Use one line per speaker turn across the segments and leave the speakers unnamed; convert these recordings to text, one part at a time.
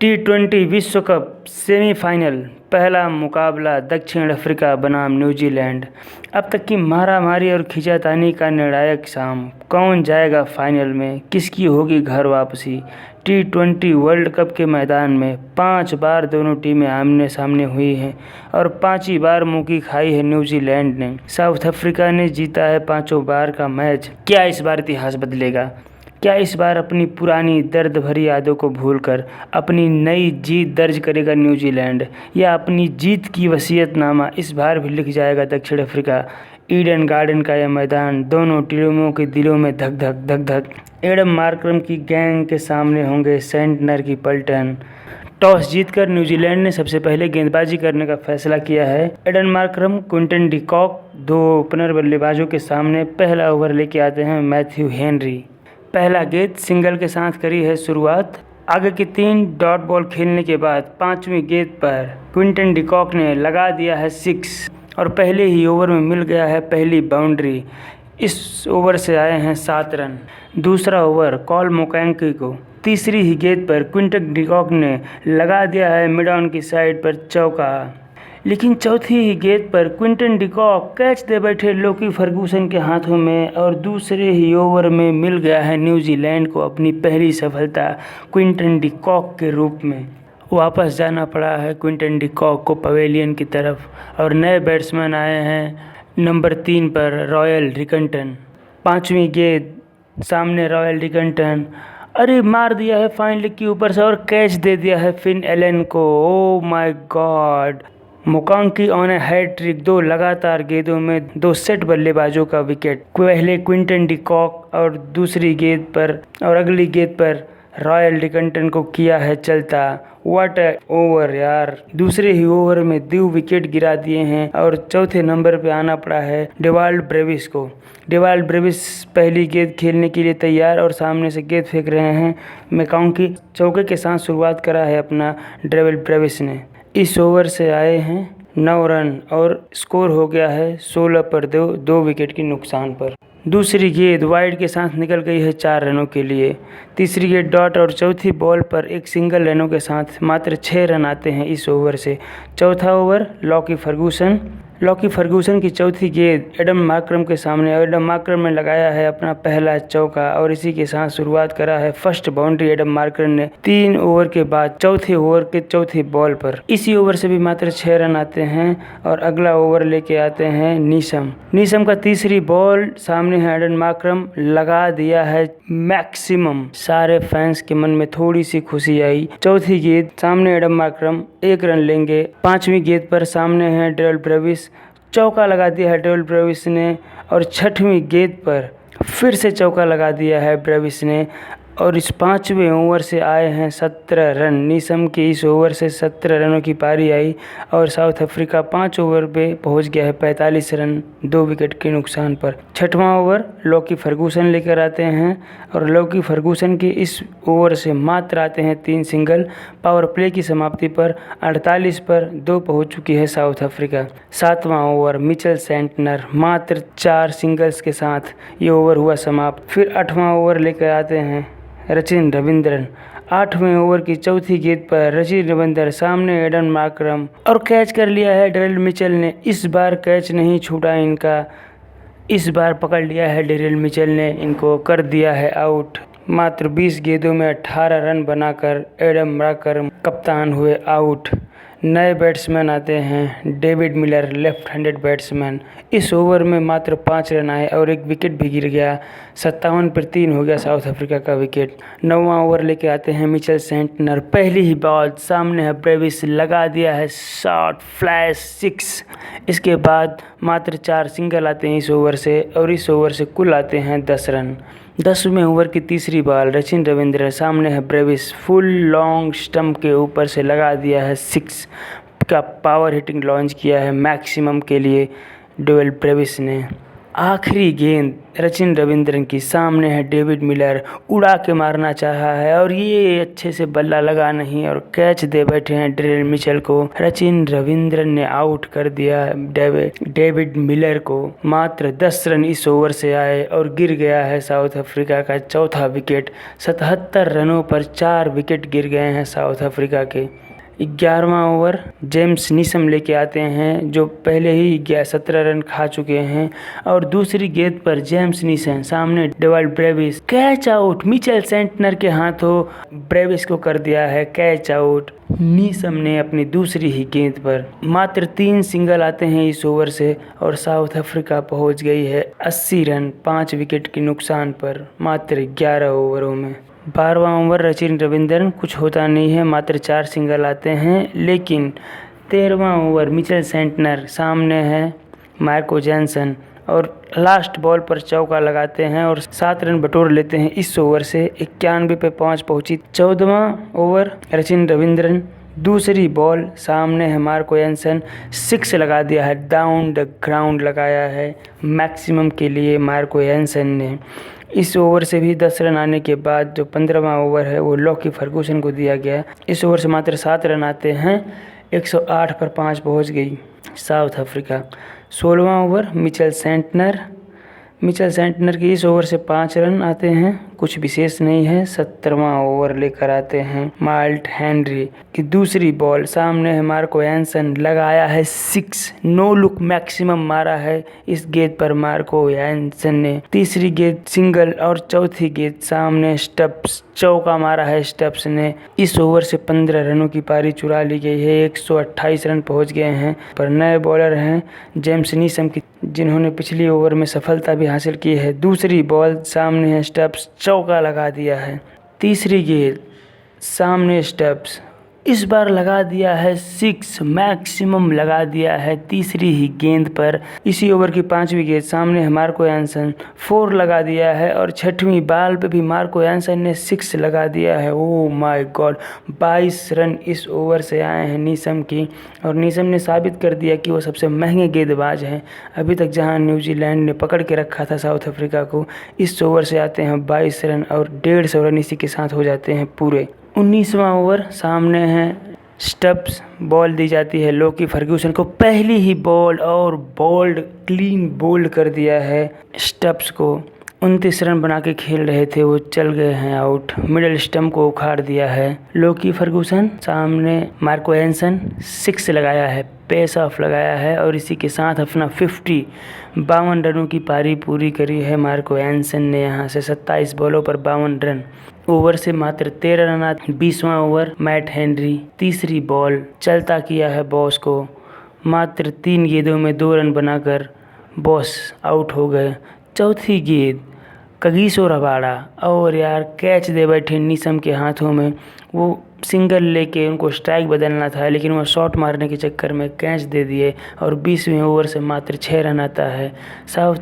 टी20 विश्व cup semifinal, पहला मुकाबला दक्षिण अफ्रीका बनाम न्यूजीलैंड। अब तक की मारामारी और खींचातानी का निर्णायक शाम, कौन जाएगा फाइनल में, किसकी होगी घर वापसी। टी20 वर्ल्ड कप के मैदान में 5 बार दोनों टीमें आमने सामने हुई हैं और 5 बार मुंह की खाई है न्यूजीलैंड ने। साउथ अफ्रीका ने जीता है 5 बार का मैच। क्या इस बार इतिहास बदलेगा? क्या इस बार अपनी पुरानी दर्द भरी यादों को भूलकर अपनी नई जीत दर्ज करेगा न्यूजीलैंड, या अपनी जीत की वसीयतनामा इस बार भी लिख जाएगा दक्षिण अफ्रीका? ईडन गार्डन का यह मैदान दोनों टीमों के दिलों में धक धक धक धक। एडम मार्करम की गैंग के सामने होंगे सेंटनर की पलटन। टॉस जीतकर न्यूजीलैंड ने सबसे पहले गेंदबाजी करने का फैसला किया है। Aiden Markram, Quinton de Kock, दो ओपनर बल्लेबाजों के सामने पहला ओवर लेके आते हैं मैथ्यू हेनरी। पहला गेंद सिंगल के साथ करी है शुरुआत। आगे की 3 डॉट बॉल खेलने के बाद 5वीं गेंद पर क्विंटन डी कॉक ने लगा दिया है 6 और पहले ही ओवर में मिल गया है पहली बाउंड्री। इस ओवर से आए हैं 7 रन। दूसरा ओवर कॉल मोकैंकी को तीसरी ही गेंद पर क्विंटन डी कॉक ने लगा दिया है मिड ऑन की साइड पर चौका, लेकिन चौथी ही गेंद पर क्विंटन डी कॉक कैच दे बैठे लोकी फर्गूसन के हाथों में और दूसरे ही ओवर में मिल गया है न्यूजीलैंड को अपनी पहली सफलता क्विंटन डी कॉक के रूप में। वापस जाना पड़ा है क्विंटन डी कॉक को पवेलियन की तरफ और नए बैट्समैन आए हैं नंबर 3 पर रॉयल रिकंटन। 5वीं गेंद सामने रॉयल रिकंटन, अरे मार दिया है फाइन लेग के ऊपर से और कैच दे दिया है फिन एलन को। ओ माय गॉड, मोकांकी ऑन ए हैट्रिक। 2 लगातार गेंदों में 2 सेट बल्लेबाजों का विकेट। पहले क्विंटन डी कॉक और दूसरी गेंद पर और अगली गेंद पर रॉयल रिकंटन को किया है चलता। व्हाट ए ओवर यार। दूसरे ही ओवर में 2 विकेट गिरा दिए हैं और चौथे नंबर पे आना पड़ा है डेवाल्ड ब्रेविस को। डेवाल्ड ब्रेविस पहली गेंद खेलने के लिए तैयार और सामने से गेंद फेंक रहे हैं मैकांकी। चौके के साथ शुरुआत करा है अपना डेवाल्ड ब्रेविस ने। इस ओवर से आए हैं 9 रन और स्कोर हो गया है 16 पर 2 विकेट के नुकसान पर। दूसरी गेंद वाइड के साथ निकल गई है 4 रनों के लिए। तीसरी गेंद डॉट और चौथी बॉल पर एक सिंगल रनों के साथ मात्र 6 रन आते हैं इस ओवर से। चौथा ओवर लॉकी फर्गूसन की चौथी गेंद एडम मार्करम के सामने। एडम मार्करम ने लगाया है अपना पहला चौका और इसी के साथ शुरुआत करा है फर्स्ट बाउंड्री एडम मार्करम ने 3 ओवर के बाद चौथे ओवर के चौथी बॉल पर। इसी ओवर से भी मात्र 6 रन आते हैं और अगला ओवर लेके आते हैं नीशम का तीसरी बॉल। सामने है एडम मार्करम, लगा दिया है मैक्सिमम। सारे फैंस के मन में थोड़ी सी खुशी आई। चौथी गेंद सामने एडम मार्करम 1 रन लेंगे। 5वीं गेंद पर सामने है डेवाल्ड ब्रेविस, चौका लगा दिया है डेवाल्ड ब्रेविस ने और 6वीं गेंद पर फिर से चौका लगा दिया है ब्रेविस ने और इस 5वें ओवर से आए हैं 17 रन। नीशम के इस ओवर से 17 रनों की पारी आई और साउथ अफ्रीका 5 ओवर पे पहुंच गया है 45 रन 2 विकेट के नुकसान पर। 6वां ओवर लॉकी फर्गूसन लेकर आते हैं और लॉकी फर्गूसन के इस ओवर से मात्र आते हैं 3 सिंगल। पावर प्ले की समाप्ति पर 48 पर 2 पहुंच चुकी है साउथ अफ्रीका। 7वां ओवर मिचेल सेंटनर, मात्र 4 सिंगल्स के साथ ये ओवर हुआ समाप्त। फिर 8वां ओवर लेकर आते हैं रचिन रविंद्रन। 8वें ओवर की चौथी गेंद पर रचिन रविंद्रन, सामने एडन मार्करम और कैच कर लिया है डेरिल मिचेल ने। इस बार कैच नहीं छूटा इनका, इस बार पकड़ लिया है डेरिल मिचेल ने, इनको कर दिया है आउट। मात्र 20 गेंदों में 18 रन बनाकर एडम मार्करम कप्तान हुए आउट। नए बैट्समैन आते हैं David Miller, left handed batsman. इस ओवर में मात्र 5 रन आए और 1 विकेट भी गिर गया। 57 पर 3 हो गया साउथ अफ्रीका का विकेट। 9वां ओवर लेके आते हैं मिचेल सेंटनर। पहली ही बॉल सामने है ब्रेविस, लगा दिया है शॉट फ्लैश 6। इसके बाद मात्र 4 सिंगल आते हैं इस ओवर से और इस ओवर से कुल आते हैं 10 रन। 10वें ओवर की तीसरी बॉल रचिन रविंद्र, सामने है ब्रेविस, फुल लॉन्ग स्टंप के ऊपर से लगा दिया है 6 का पावर हिटिंग लॉन्च किया है मैक्सिमम के लिए डेविड ब्रेविस ने। आखिरी गेंद सचिन रविंद्रन की, सामने है डेविड मिलर, उड़ा के मारना चाहा है और ये अच्छे से बल्ला लगा नहीं और कैच दे बैठे हैं डेरिल मिचेल को। सचिन रविंद्रन ने आउट कर दिया डेविड मिलर को। मात्र 10 रन इस ओवर से आए और गिर गया है साउथ अफ्रीका का चौथा विकेट। 77 रनों पर 4 विकेट गिर गए हैं साउथ अफ्रीका के। 11वां ओवर जेम्स नीसम लेके आते हैं, जो पहले ही 17 रन खा चुके हैं और दूसरी गेंद पर जेम्स नीसम, सामने Dewald Brevis, catch out. Mitchell Santner के हाथों ब्रेविस को कर दिया है कैच आउट। नीसम ने अपनी दूसरी ही गेंद पर मात्र 3 सिंगल आते हैं इस ओवर से और साउथ अफ्रीका पहुंच गई है 80 रन 5 विकेट के नुकसान पर मात्र 11 ओवरों में। 12वां ओवर सचिन रविंद्रन, कुछ होता नहीं है, मात्र 4 सिंगल आते हैं। लेकिन 13वां ओवर मिचेल सेंटनर, सामने है मार्को जैनसन और लास्ट बॉल पर चौका लगाते हैं और 7 रन बटोर लेते हैं इस ओवर से। 91 पे 5 पहुंची। 14वां ओवर सचिन रविंद्रन, दूसरी बॉल, सामने है मार्को जैनसन, 6 लगा दिया है, डाउन द ग्राउंड लगाया है मैक्सिमम के लिए मार्को जैनसन ने। इस ओवर से भी 10 रन आने के बाद जो 15वां ओवर है वो लॉकी फर्गूसन को दिया गया। इस ओवर से मात्र 7 रन आते हैं, 108 पर 5 पहुंच गई साउथ अफ्रीका। 16वां ओवर मिचेल सेंटनर की इस ओवर से 5 रन आते हैं, कुछ विशेष नहीं है। 17वां ओवर लेकर आते हैं माल्ट हेनरी की दूसरी बॉल, सामने है मार्को जैनसन, लगाया है 6, नो लुक मैक्सिमम मारा है इस गेंद पर मार्को जैनसन ने। तीसरी गेंद सिंगल और चौथी गेंद सामने स्टप्स, चौका मारा है स्टप्स ने। इस ओवर से 15 रनों की पारी चुरा ली गई है, 128 रन पहुंच गए हैं। पर नए बॉलर हैं जेम्स नीसम की, जिन्होंने पिछली ओवर में सफलता भी हासिल की है। दूसरी बॉल, सामने है स्टप्स, चौका लगा दिया है। तीसरी गेंद, सामने स्टप्स, इस बार लगा दिया है 6, मैक्सिमम लगा दिया है तीसरी ही गेंद पर। इसी ओवर की 5वीं गेंद, सामने है मार्को जैनसन, 4 लगा दिया है और 6वीं बॉल पे भी मार्को जैनसन ने 6 लगा दिया है। ओह माय गॉड, 22 रन इस ओवर से आए हैं नीसम की और नीसम ने साबित कर दिया कि वो सबसे महंगे गेंदबाज हैं। अभी तक जहां न्यूजीलैंड ने पकड़ के रखा था साउथ अफ्रीका को, इस ओवर से आते हैं 22 रन और 150 रन इसी के साथ हो जाते हैं पूरे। 19वां ओवर, सामने है स्टप्स, बॉल दी जाती है लॉकी फर्ग्यूसन को, पहली ही बॉल और बोल्ड, क्लीन बोल्ड कर दिया है स्टप्स को। 29 रन बना के खेल रहे थे, वो चल गए हैं आउट। मिडिल स्टंप को उखाड़ दिया है लॉकी फर्गूसन, सामने मार्को जैनसन, 6 लगाया है, पेस ऑफ लगाया है और इसी के साथ अपना 52 रनों की पारी पूरी करी है मार्को जैनसन ने। यहाँ से 27 बॉलों पर 52 रन, ओवर से मात्र 13 रन आते। 20वां ओवर, मैट हेनरी, तीसरी बॉल, चलता किया है बॉस को, मात्र 3 गेंदों में 2 रन बनाकर बॉस आउट हो गए। चौथी गेंद, कगिसो रबाड़ा, और यार कैच दे बैठे नीसम के हाथों में। वो सिंगल लेके उनको स्ट्राइक बदलना था, लेकिन वो शॉट मारने के चक्कर में कैच दे दिए और 20वें ओवर से मात्र 6 रन आता है। साउथ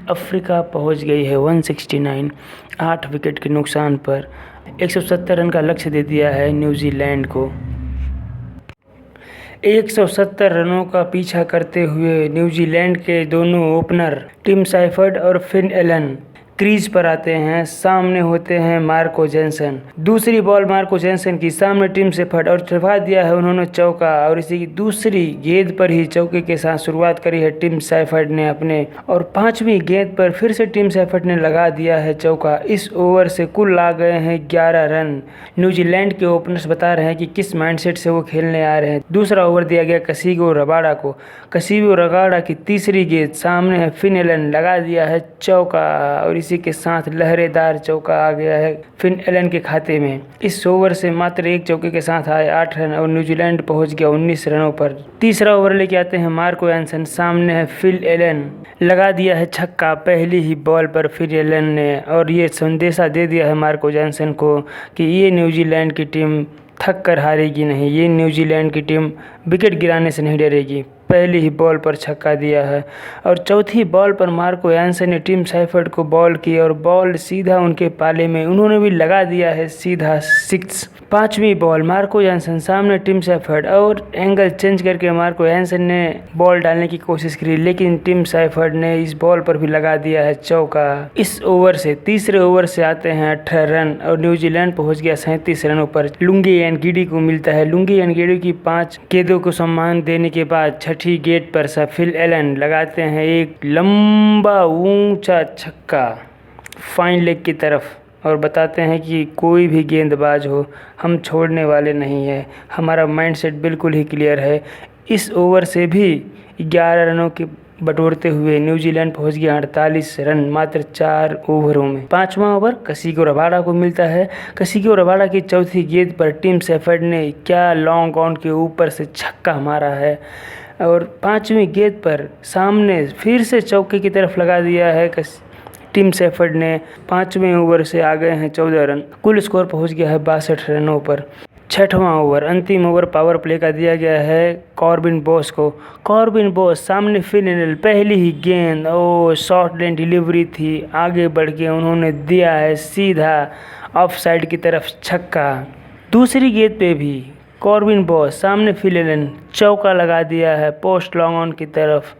अफ्रीका पहुंच गई है 169, 8 विकेट के नुकसान पर। 170 रन का लक्ष्य दे दिया है न्यूजीलैंड को। 170 रनों का पीछा करते हुए न्यूजीलैंड के दोनों ओपनर टिम साइफर्ड और फिन एलन क्रीज पर आते हैं। सामने होते हैं मार्को जैनसन, दूसरी बॉल मार्को जैनसन की, सामने टिम साइफर्ड और चढ़ा दिया है उन्होंने चौका और इसी की दूसरी गेंद पर ही चौके के साथ शुरुआत करी है टिम साइफर्ड ने अपने, और 5वीं गेंद पर फिर से टिम साइफर्ड ने लगा दिया है चौका। इस ओवर से कुल आ गए हैं 11 रन। न्यूजीलैंड के ओपनर्स बता रहे हैं कि किस माइंडसेट से वो खेलने आ रहे हैं। दूसरा ओवर दिया गया कसिगो रबाड़ा को, कसिगो रबाड़ा की तीसरी गेंद, सामने है फिन एलन, लगा दिया है चौका और इसी के साथ लहरेदार चौका आ गया है फिन एलन के खाते में। इस ओवर से मात्र 1 चौके के साथ आए 8 रन और न्यूजीलैंड पहुंच गया 19 रनों पर। तीसरा ओवर लेके आते हैं मार्को जैनसन, सामने है फिल एलन, लगा दिया है छक्का पहली ही बॉल पर फिल एलन ने, और ये संदेशा दे दिया है मार्को जैनसन को कि ये न्यूजीलैंड की टीम थक कर हारेगी नहीं, ये न्यूजीलैंड की टीम विकेट गिराने से नहीं डरेगी। पहली ही बॉल पर छक्का दिया है और चौथी बॉल पर मार्को यानसन ने टिम सेफर्ड को बॉल की और बॉल सीधा उनके पाले में उन्होंने भी लगा दिया है सीधा 6। पांचवी बॉल मार्को यानसन सामने टिम सेफर्ड और एंगल चेंज करके मार्को यानसन ने बॉल डालने की कोशिश की, लेकिन टिम सेफर्ड ने इस बॉल पर भी लगा दिया है चौका। इस ओवर से तीसरे ओवर से आते हैं 18 रन और न्यूजीलैंड पहुंच गया 37 रनों पर। लुंगी एनगिडी को मिलता है। लुंगी एनगिडी की 5 गेंदों को सम्मान देने के बाद छठी गेंद पर फिल एलन लगाते हैं एक लंबा ऊंचा छक्का फाइन लेग की तरफ और बताते हैं कि कोई भी गेंदबाज हो, हम छोड़ने वाले नहीं हैं, हमारा माइंडसेट बिल्कुल ही क्लियर है। इस ओवर से भी 11 रनों के बटोरते हुए न्यूजीलैंड पहुंच गया 48 रन मात्र 4 ओवरों में। पांचवा ओवर कसिको रबाडा को मिलता है। कसिको रबाडा की चौथी गेंद पर टिम सेफर्ड ने क्या लॉन्ग ऑन के ऊपर से छक्का मारा है और पांचवी गेंद पर सामने फिर से चौके की तरफ लगा दिया है। टिम सेफर्ड ने पांचवें ओवर से आ गए हैं 14 रन। कुल स्कोर पहुंच गया है 62 रनों पर। छठवां ओवर अंतिम ओवर पावर प्ले का दिया गया है कॉर्बिन बॉस को। कॉर्बिन बॉस सामने फिल एलन, पहली ही गेंद शॉर्ट लेन डिलीवरी थी, आगे बढ़ के उन्होंने दिया है सीधा ऑफ साइड की तरफ छक्का। दूसरी गेंद पे भी कॉर्बिन बॉस सामने फिल एलन, चौका लगा दिया है पोस्ट लॉन्ग ऑन की तरफ।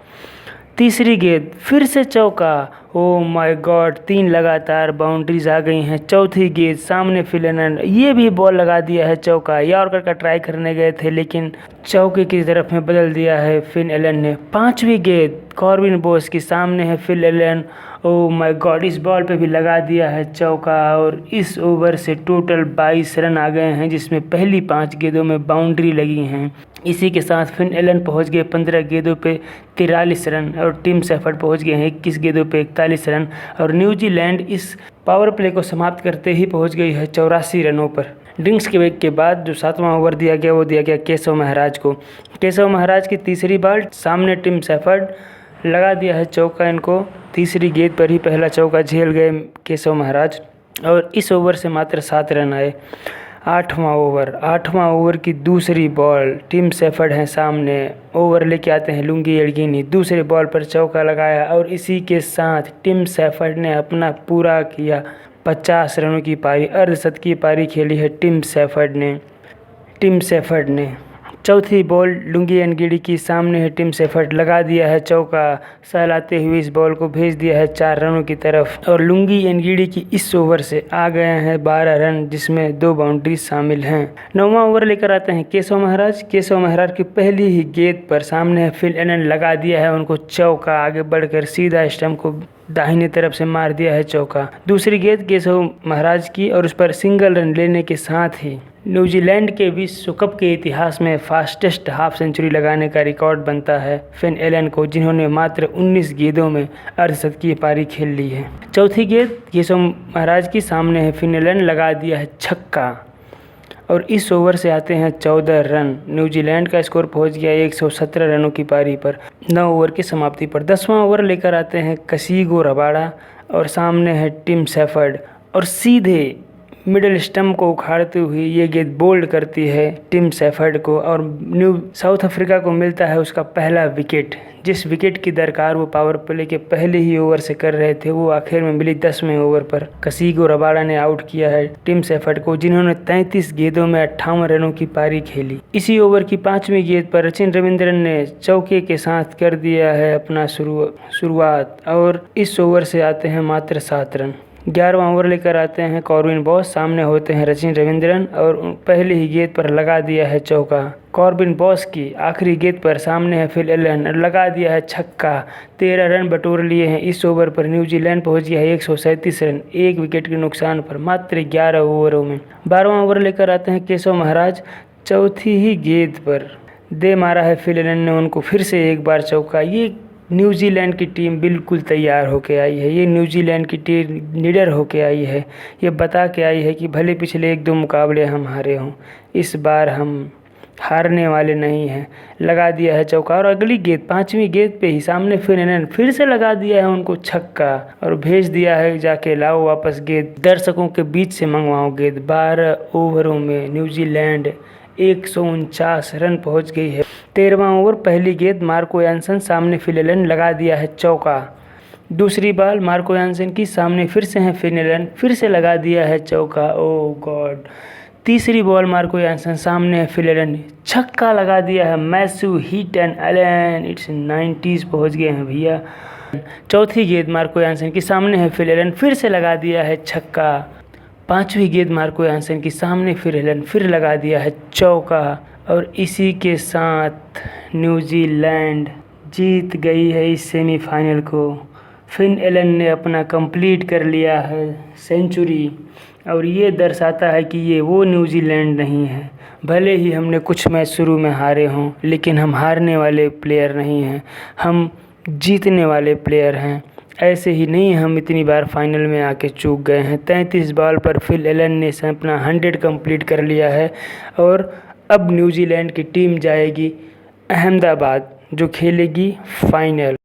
तीसरी गेंद फिर से चौका, ओह माय गॉड, 3 लगातार बाउंड्रीज आ गई हैं। चौथी गेंद सामने फिल एलन, ये भी बॉल लगा दिया है चौका। यॉर्कर का ट्राई करने गए थे लेकिन चौके की तरफ में बदल दिया है फिल एलन ने। पांचवी गेंद कॉर्बिन बॉस की सामने है Phil Allen, oh my God, इस बॉल पे भी लगा दिया है चौका और इस ओवर से टोटल 22 रन आ गए हैं जिसमें पहली 5 गेंदों में बाउंड्री लगी हैं। इसी के साथ फिल एलन पहुंच गए 15 गेंदों पे 43 रन और टिम सेफर्ड पहुंच गए हैं 21 गेंदों पे 41 रन और न्यूजीलैंड इस पावर प्ले को समाप्त करते ही पहुंच गई है 84 रनों पर। ड्रिंक्स के ब्रेक के बाद जो 7वां ओवर दिया गया वो दिया गया केशव महाराज को। केशव महाराज की तीसरी बॉल सामने टिम सेफर्ड, लगा दिया है चौका इनको। तीसरी गेंद पर ही पहला चौका झेल गए केशव महाराज और इस ओवर से मात्र 7 रन आए। आठवां ओवर की दूसरी बॉल, टिम सेफर्ड हैं सामने, ओवर लेके आते हैं लुंगी एनगिडी, दूसरे बॉल पर चौका लगाया और इसी के साथ टिम सेफर्ड ने अपना पूरा किया 50 रनों की पारी, अर्धशतकीय पारी खेली है टिम सेफर्ड ने। चौथी बॉल लुंगी एनगिडी की सामने है टिम सेफर्ड, लगा दिया है चौका, सहलाते हुए इस बॉल को भेज दिया है 4 रनों की तरफ और लुंगी एनगिडी की इस ओवर से आ गए हैं 12 रन जिसमें 2 बाउंड्री शामिल हैं। 9वां ओवर लेकर आते हैं केशव महाराज की पहली ही गेंद पर सामने है फिल एलन, लगा दिया है उनको चौका, आगे बढ़कर सीधा स्टंप को दाहिने तरफ से मार दिया है चौका। दूसरी गेंद केशव महाराज की और उस पर सिंगल रन लेने के साथ ही न्यूजीलैंड के विश्व कप के इतिहास में फास्टेस्ट हाफ सेंचुरी लगाने का रिकॉर्ड बनता है फिल एलन को, जिन्होंने मात्र 19 गेंदों में अर्धशतकीय पारी खेल ली है। चौथी गेंद केशव महाराज की सामने है फिल एलन, लगा दिया है छक्का और इस ओवर से आते हैं 14 रन। न्यूजीलैंड का स्कोर पहुंच गया 117 रनों की पारी पर 9 ओवर की समाप्ति पर। 10वां ओवर लेकर आते हैं कसिको रबाडा और सामने है टिम सेफर्ड और सीधे मिडिल स्टंप को उखाड़ते हुए ये गेंद बोल्ड करती है टिम सेफर्ड को और साउथ अफ्रीका को मिलता है उसका पहला विकेट। जिस विकेट की दरकार वो पावर प्ले के पहले ही ओवर से कर रहे थे वो आखिर में मिली 10वें ओवर पर। कसिको रबाडा ने आउट किया है टिम सेफर्ड को, जिन्होंने 33 गेंदों में 58 रनों की पारी खेली। इसी ओवर की 5वीं गेंद पर रचिन रविंद्रन ने चौके के साथ कर दिया है अपना शुरुआत और इस ओवर से आते हैं मात्र 7 रन। 11वां ओवर लेकर आते हैं कॉर्बिन बॉस, सामने होते हैं रचिन रविंद्रन और पहली ही गेंद पर लगा दिया है चौका। कॉर्बिन बॉस की आखिरी गेंद पर सामने है फिल एलन, लगा दिया है छक्का, 13 रन बटोर लिए हैं। इस ओवर पर न्यूजीलैंड पहुंच गया है 137 रन, 1 विकेट के नुकसान पर मात्र 11 ओवरों में। 12वां ओवर लेकर आते हैं केशव महाराज, चौथी ही गेंद पर दे मारा है फिल एलन ने उनको फिर से एक बार चौका। ये न्यूजीलैंड की टीम बिल्कुल तैयार होके आई है, ये न्यूजीलैंड की टीम निडर होके आई है, ये बता के आई है कि भले पिछले 1-2 मुकाबले हम हारे हों, इस बार हम हारने वाले नहीं हैं। लगा दिया है चौका और अगली गेंद 5वीं गेंद पे ही सामने फिर से लगा दिया है उनको छक्का और भेज दिया है जाके लाओ वापस गेंद, दर्शकों के बीच से मंगवाओ गेंद। 12 ओवरों में न्यूजीलैंड 149 रन पहुंच गई है। 13वां ओवर, पहली गेंद मार्को यानसन, सामने फिल एलन, लगा दिया है चौका। दूसरी बॉल मार्को यानसन की, सामने फिर से है फिल एलन, फिर से लगा दिया है चौका। ओह गॉड। तीसरी बॉल मार्को यानसन, सामने है फिल एलन, छक्का लगा दिया है। Matthew Heaton Elon, it's 90s पहुंच गए हैं भैया। चौथी गेंद मार्को यानसन की, सामने है फिल एलन, फिर से लगा दिया है छक्का। पांचवी गेंद मार्को यानसन की, सामने फिर एलन, फिर लगा दिया है चौका। और इसी के साथ न्यूजीलैंड जीत गई है इस सेमीफाइनल को। फिन एलन ने अपना कंप्लीट कर लिया है सेंचुरी, और ये दर्शाता है कि ये वो न्यूजीलैंड नहीं है। भले ही हमने कुछ मैच शुरू में हारे हों, लेकिन हम हारने वाले प्लेयर नहीं हैं, हम जीतने वाले प्लेयर हैं। ऐसे ही नहीं हम इतनी बार फाइनल में आके चूक गए हैं। 33 बॉल पर फिल एलन ने अपना 100 कंप्लीट कर लिया है, और अब न्यूजीलैंड की टीम जाएगी अहमदाबाद, जो खेलेगी फाइनल।